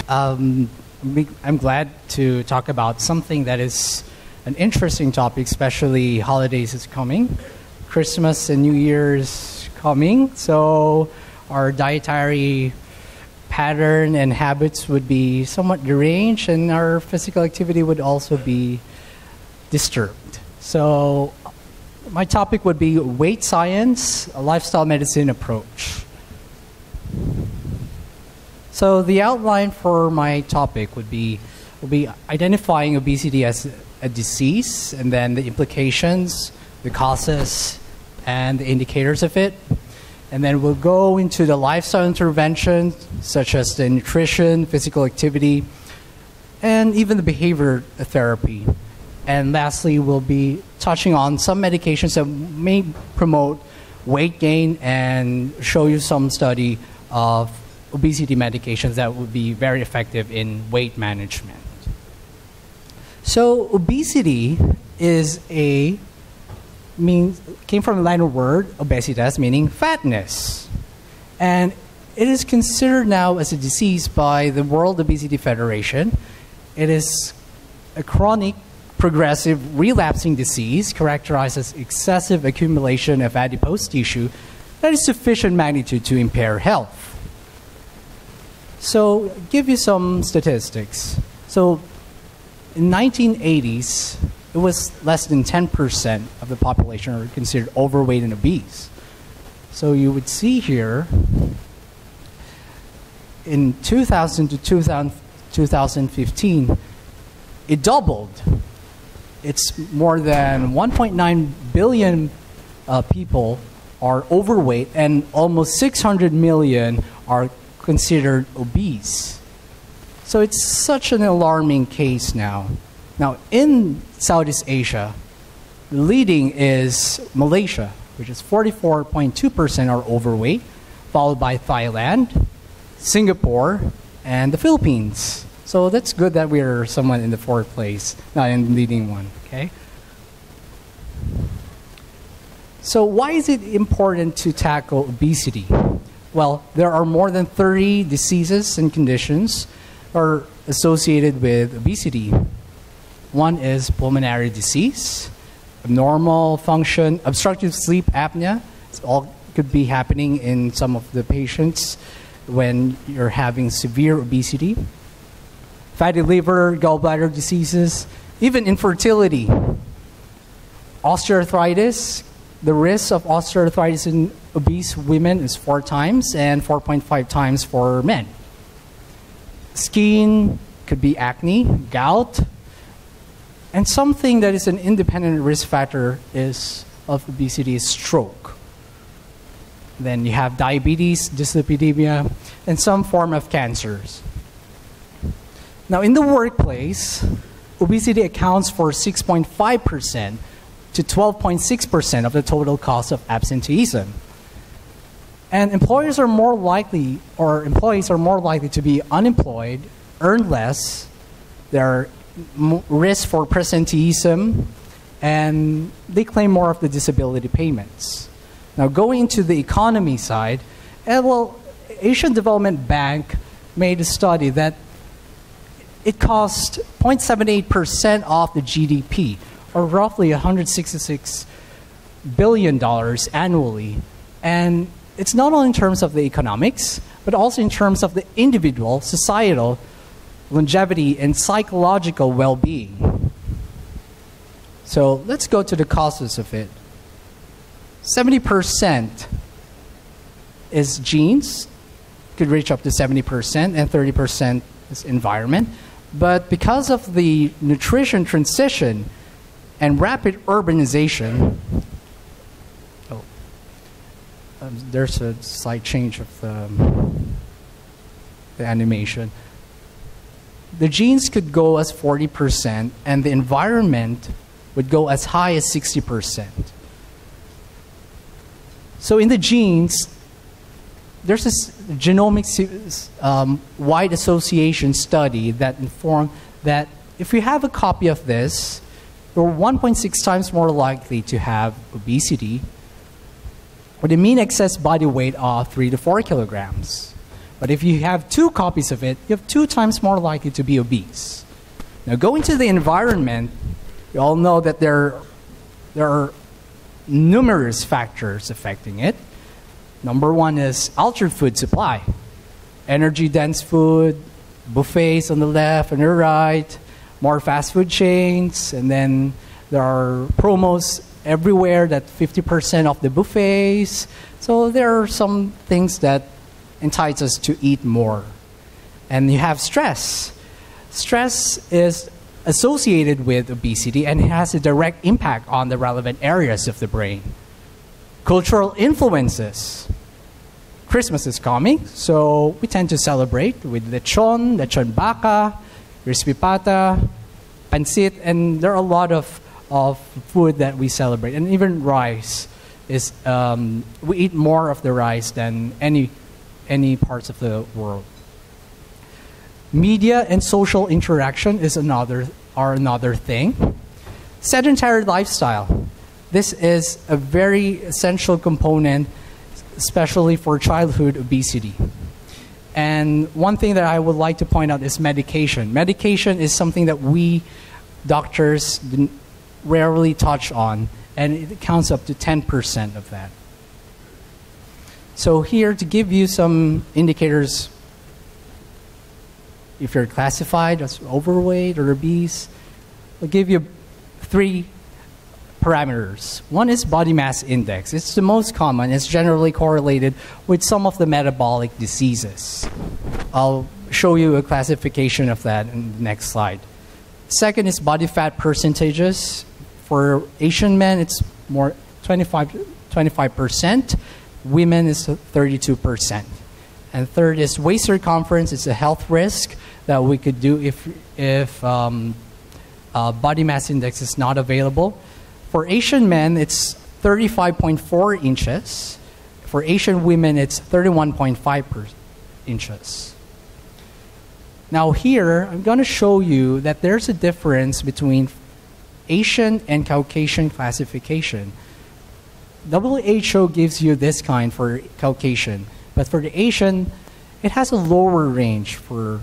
I'm glad to talk about something that is an interesting topic, especially holidays is coming. Christmas and New Year's coming, so our dietary pattern and habits would be somewhat deranged, and our physical activity would also be disturbed. So my topic would be weight science, a lifestyle medicine approach. So the outline for my topic will be identifying obesity as a disease, and then the implications, the causes, and the indicators of it. And then we'll go into the lifestyle interventions, such as the nutrition, physical activity, and even the behavior therapy. And lastly, we'll be touching on some medications that may promote weight gain and show you some study of obesity medications that would be very effective in weight management. So obesity came from a Latin word, obesitas, meaning fatness. And it is considered now as a disease by the World Obesity Federation. It is a chronic, progressive, relapsing disease characterized as excessive accumulation of adipose tissue that is sufficient magnitude to impair health. So, give you some statistics. So, in 1980s, it was less than 10% of the population are considered overweight and obese. So you would see here, in 2000 to 2015, it doubled. It's more than 1.9 billion people are overweight, and almost 600 million are considered obese. So it's such an alarming case now. Now, in Southeast Asia, the leading is Malaysia, which is 44.2% are overweight, followed by Thailand, Singapore, and the Philippines. So that's good that we're somewhat in the fourth place, not in the leading one, okay? So why is it important to tackle obesity? Well, there are more than 30 diseases and conditions are associated with obesity. One is pulmonary disease, abnormal function, obstructive sleep apnea. It all could be happening in some of the patients when you're having severe obesity. Fatty liver, gallbladder diseases, even infertility. Osteoarthritis. The risk of osteoarthritis in obese women is 4 times and 4.5 times for men. Skin could be acne, gout, and something that is an independent risk factor of obesity is stroke. Then you have diabetes, dyslipidemia, and some form of cancers. Now in the workplace, obesity accounts for 6.5% to 12.6% of the total cost of absenteeism. And employees are more likely to be unemployed, earn less, there are risk for presenteeism, and they claim more of the disability payments. Now going to the economy side, Asian Development Bank made a study that it costs 0.78% of the GDP, or roughly $166 billion annually. And it's not only in terms of the economics, but also in terms of the individual, societal, longevity, and psychological well-being. So let's go to the causes of it. 70% is genes, could reach up to 70%, and 30% is environment. But because of the nutrition transition and rapid urbanization, there's a slight change of the animation. The genes could go as 40%, and the environment would go as high as 60%. So in the genes, there's this genomic wide association study that informed that if you have a copy of this, you're 1.6 times more likely to have obesity with a mean excess body weight of 3 to 4 kilograms. But if you have 2 copies of it, you have 2 times more likely to be obese. Now, going to the environment, you all know that there are numerous factors affecting it. Number 1 is altered food supply. Energy-dense food, buffets on the left and the right, more fast food chains, and then there are promos everywhere that 50% off the buffets. So there are some things that entice us to eat more. And you have stress. Stress is associated with obesity and it has a direct impact on the relevant areas of the brain. Cultural influences. Christmas is coming, so we tend to celebrate with lechon baka, crispy pata, pancit, and there are a lot of food that we celebrate. And even rice is, we eat more of the rice than any parts of the world. Media and social interaction is another thing. Sedentary lifestyle. This is a very essential component, especially for childhood obesity. And one thing that I would like to point out is medication. Medication is something that we doctors rarely touch on, and it counts up to 10% of that. So here, to give you some indicators, if you're classified as overweight or obese, I'll give you 3 parameters. One is body mass index. It's the most common. It's generally correlated with some of the metabolic diseases. I'll show you a classification of that in the next slide. Second is body fat percentages. For Asian men, it's more 25%. Women is 32%. And third is waist circumference. It's a health risk that we could do if body mass index is not available. For Asian men, it's 35.4 inches. For Asian women, it's 31.5 inches. Now here, I'm going to show you that there's a difference between Asian and Caucasian classification. WHO gives you this kind for Caucasian, but for the Asian, it has a lower range for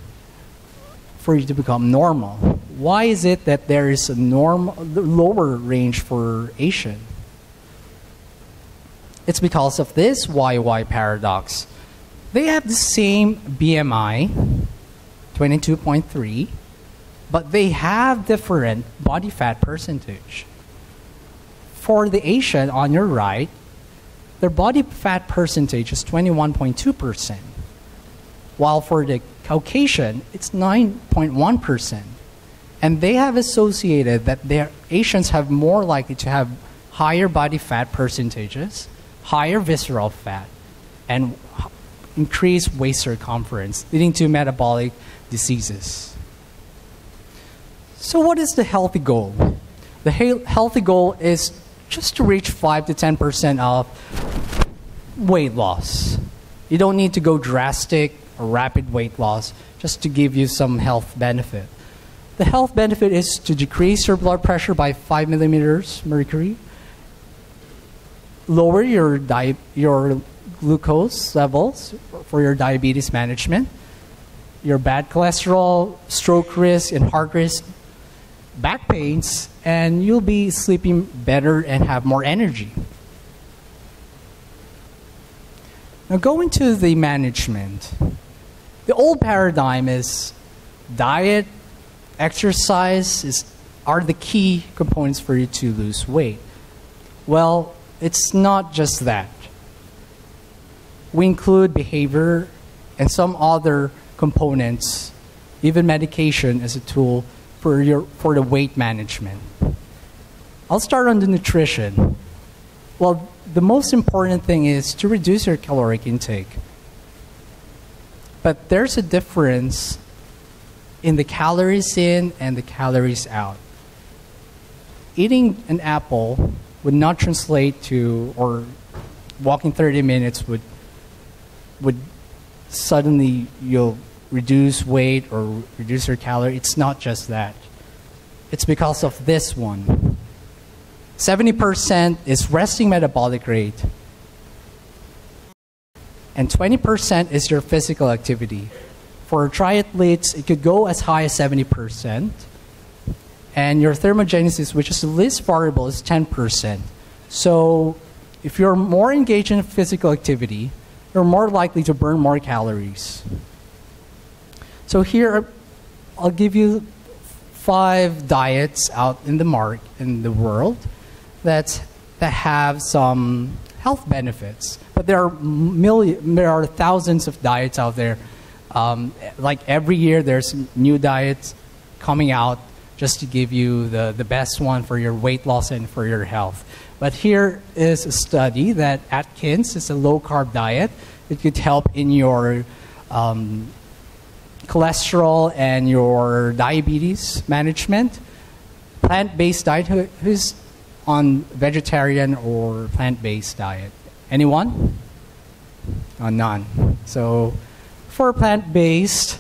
you to become normal. Why is it that there is a lower range for Asian? It's because of this YY paradox. They have the same BMI, 22.3, but they have different body fat percentage. For the Asian on your right, their body fat percentage is 21.2%, while for the Caucasian, it's 9.1%. And they have associated that their Asians have more likely to have higher body fat percentages, higher visceral fat, and increased waist circumference, leading to metabolic diseases. So what is the healthy goal? The healthy goal is just to reach 5 to 10% of weight loss. You don't need to go drastic or rapid weight loss just to give you some health benefit. The health benefit is to decrease your blood pressure by 5 millimeters mercury, lower your glucose levels for your diabetes management, your bad cholesterol, stroke risk, and heart risk, back pains, and you'll be sleeping better and have more energy. Now going to the management. The old paradigm is diet, exercise are the key components for you to lose weight. Well, it's not just that. We include behavior and some other components, even medication as a tool for the weight management. I'll start on the nutrition. Well, the most important thing is to reduce your caloric intake. But there's a difference in the calories in and the calories out. Eating an apple would not translate to, or walking 30 minutes would suddenly you'll reduce weight or reduce your calorie. It's not just that. It's because of this one. 70% is resting metabolic rate. and 20% is your physical activity. For triathletes, it could go as high as 70%. And your thermogenesis, which is the least variable, is 10%. So if you're more engaged in physical activity, you're more likely to burn more calories. So here, I'll give you 5 diets out in the world that have some health benefits. But there are thousands of diets out there. Like every year, there's new diets coming out just to give you the best one for your weight loss and for your health. But here is a study that Atkins is a low-carb diet. It could help in your cholesterol and your diabetes management. Plant-based diet, who's on vegetarian or plant-based diet? Anyone? None. So for plant-based,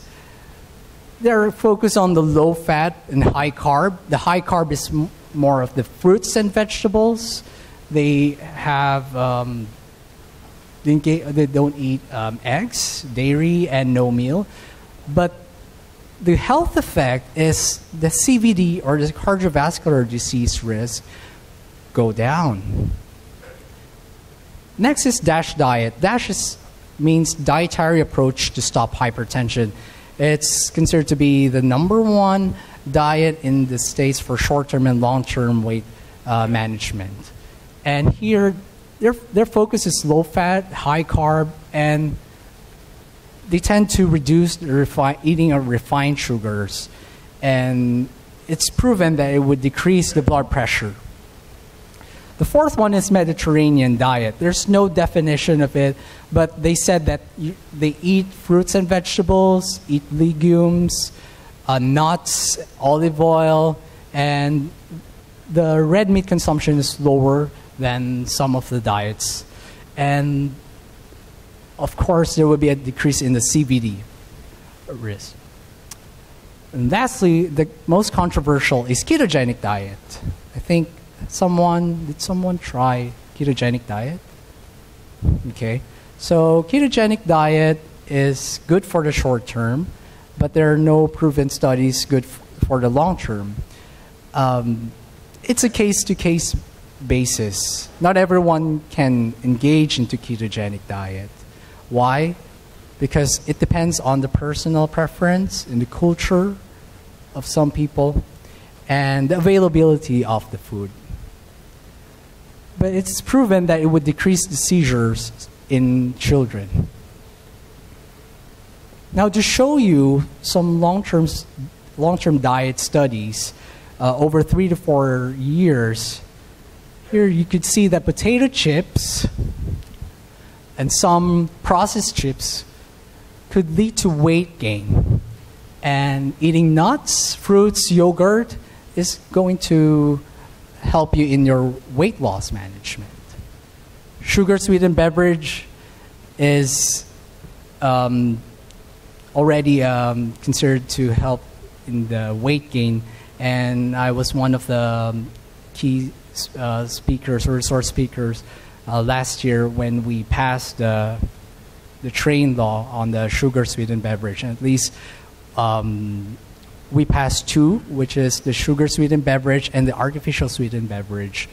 they're focused on the low fat and high carb. The high carb is more of the fruits and vegetables. They have they don't eat eggs, dairy, and no meal. But the health effect is the CVD, or the cardiovascular disease risk, go down. Next is DASH diet. DASH means dietary approach to stop hypertension. It's considered to be the #1 diet in the States for short-term and long-term weight management. And here, their focus is low-fat, high-carb, and they tend to reduce the eating of refined sugars. And it's proven that it would decrease the blood pressure. The 4th one is Mediterranean diet. There's no definition of it, but they said that they eat fruits and vegetables, eat legumes, nuts, olive oil, and the red meat consumption is lower than some of the diets. And of course, there will be a decrease in the CVD risk. And lastly, the most controversial is ketogenic diet. I think did someone try ketogenic diet? Okay. So ketogenic diet is good for the short term, but there are no proven studies good for the long term. It's a case-to-case basis. Not everyone can engage into ketogenic diet. Why? Because it depends on the personal preference and the culture of some people and the availability of the food. But it's proven that it would decrease the seizures in children. Now, to show you some long-term diet studies over 3 to 4 years, here you could see that potato chips and some processed chips could lead to weight gain. And eating nuts, fruits, yogurt is going to help you in your weight loss management. Sugar-sweetened beverage is already considered to help in the weight gain, and I was one of the key speakers or resource speakers last year when we passed the train law on the sugar-sweetened beverage. And at least we passed 2, which is the sugar-sweetened beverage and the artificial sweetened beverage.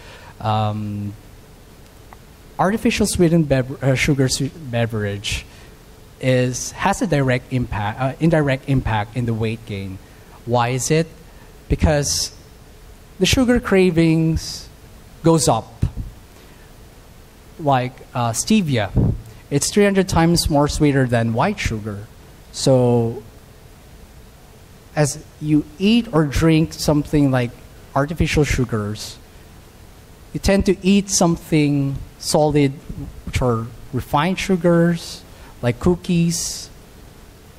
Artificial sweetened sugar-sweetened beverage has a indirect impact in the weight gain. Why is it? Because the sugar cravings goes up. Like stevia, it's 300 times more sweeter than white sugar. So as you eat or drink something like artificial sugars, you tend to eat something solid, which are refined sugars, like cookies,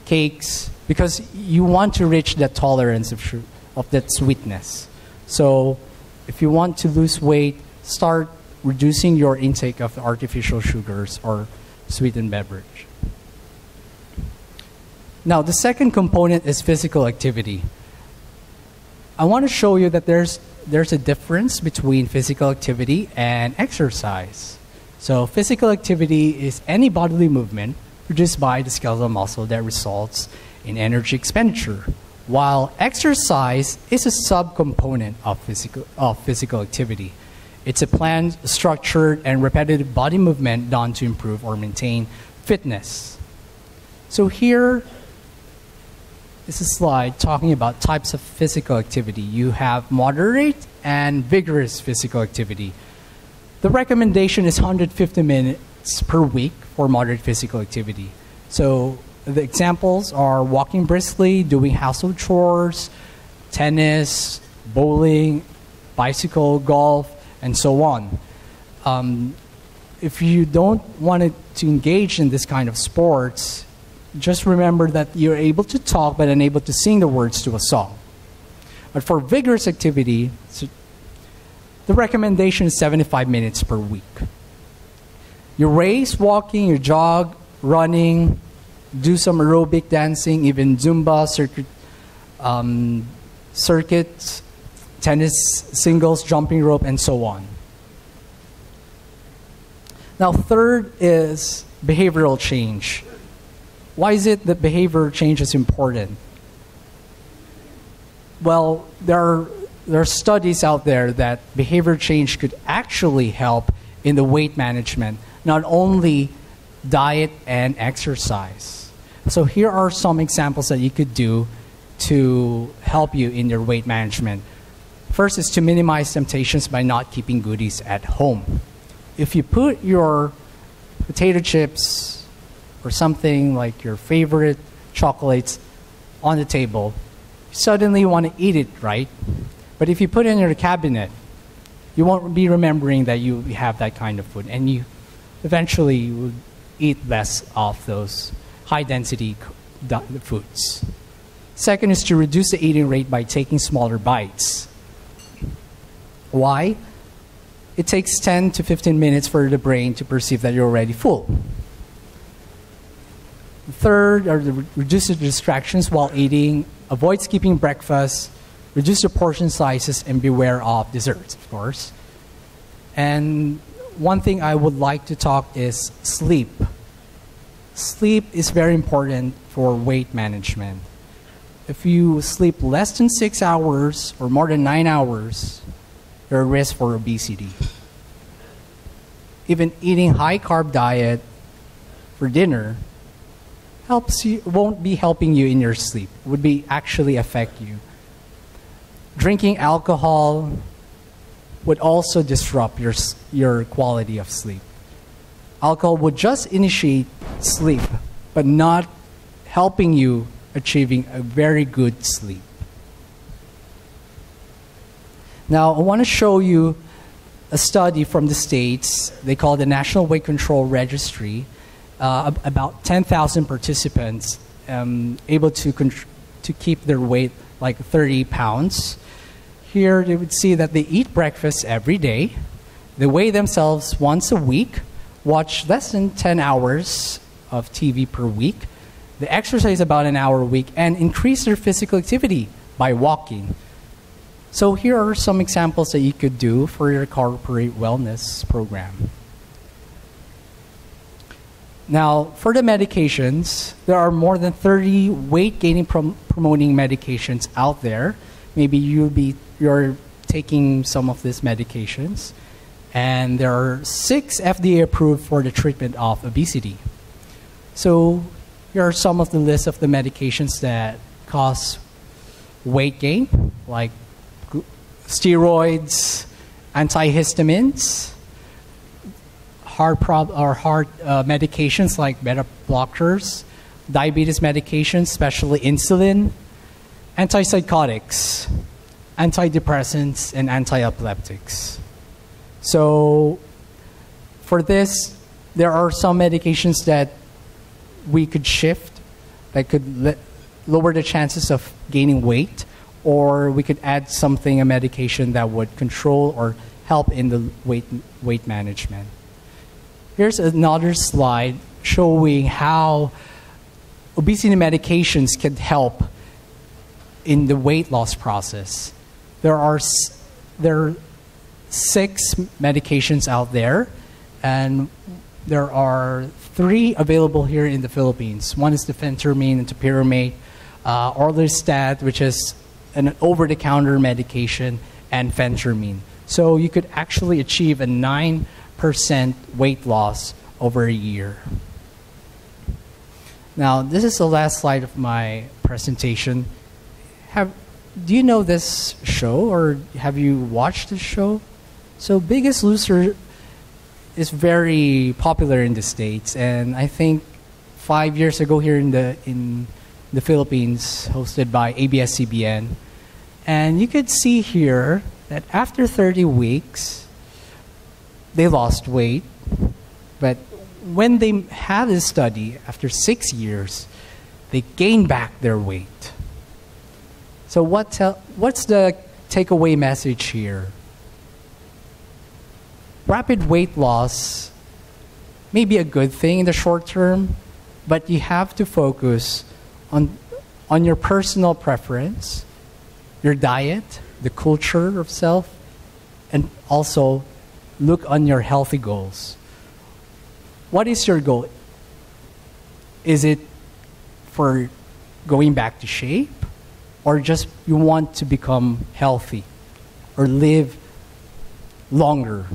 cakes, because you want to reach that tolerance of that sweetness. So if you want to lose weight, start reducing your intake of artificial sugars or sweetened beverage. Now, the second component is physical activity. I want to show you that there's a difference between physical activity and exercise. So physical activity is any bodily movement produced by the skeletal muscle that results in energy expenditure, while exercise is a subcomponent of physical activity. It's a planned, structured, and repetitive body movement done to improve or maintain fitness. So here is a slide talking about types of physical activity. You have moderate and vigorous physical activity. The recommendation is 150 minutes per week for moderate physical activity. So the examples are walking briskly, doing household chores, tennis, bowling, bicycle, golf, and so on. If you don't want to engage in this kind of sports, just remember that you're able to talk but unable to sing the words to a song. But for vigorous activity, the recommendation is 75 minutes per week. You race, walking, you jog, running, do some aerobic dancing, even Zumba, circuits, tennis, singles, jumping rope, and so on. Now, third is behavioral change. Why is it that behavioral change is important? Well, there are studies out there that behavior change could actually help in the weight management, not only diet and exercise. So here are some examples that you could do to help you in your weight management. First is to minimize temptations by not keeping goodies at home. If you put your potato chips or something like your favorite chocolates on the table, suddenly you want to eat it, right? But if you put it in your cabinet, you won't be remembering that you have that kind of food, and you eventually would eat less of those high-density foods. Second is to reduce the eating rate by taking smaller bites. Why? It takes 10 to 15 minutes for the brain to perceive that you're already full. Third are the reduce the distractions while eating, avoid skipping breakfast, reduce the portion sizes, and beware of desserts, of course. And one thing I would like to talk is sleep. Sleep is very important for weight management. If you sleep less than 6 hours or more than 9 hours, you're at risk for obesity. Even eating high-carb diet for dinner won't be helping you in your sleep. It would be actually affect you. Drinking alcohol would also disrupt your quality of sleep. Alcohol would just initiate sleep, but not helping you achieving a very good sleep. Now, I want to show you a study from the States. They call it the National Weight Control Registry. About 10,000 participants able to keep their weight like 30 pounds. Here, they would see that they eat breakfast every day. They weigh themselves once a week, watch less than 10 hours of TV per week. They exercise about an hour a week and increase their physical activity by walking. So here are some examples that you could do for your corporate wellness program. Now, for the medications, there are more than 30 weight-gaining promoting medications out there. Maybe you're taking some of these medications. And there are 6 FDA approved for the treatment of obesity. So here are some of the list of the medications that cause weight gain, like steroids, antihistamines, heart medications like beta blockers, diabetes medications, especially insulin, antipsychotics, antidepressants, and antiepileptics. So for this, there are some medications that we could shift that could lower the chances of gaining weight, or we could add a medication that would control or help in the weight management. Here's another slide showing how obesity medications can help in the weight loss process. There are 6 medications out there, And there are 3 available here in the Philippines. One is the phentermine and topiramate, orlistat, which is an over-the-counter medication, and phentermine. So you could actually achieve a 9% weight loss over a year. Now, this is the last slide of my presentation. Do you know this show, or have you watched this show? So Biggest Loser is very popular in the States, and I think 5 years ago here in the Philippines, hosted by ABS-CBN. And you could see here that after 30 weeks, they lost weight. But when they had this study, after 6 years, they gained back their weight. So what's the takeaway message here? Rapid weight loss may be a good thing in the short term, but you have to focus on your personal preference, your diet, the culture of self, and also look on your healthy goals. What is your goal? Is it for going back to shape, or just you want to become healthy or live longer?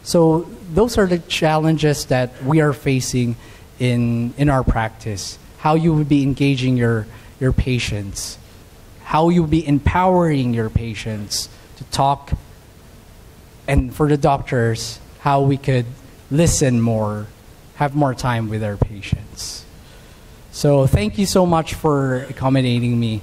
So those are the challenges that we are facing in our practice. How you would be engaging your patients, how you would be empowering your patients to talk, and for the doctors, how we could listen more, have more time with our patients. So thank you so much for accommodating me.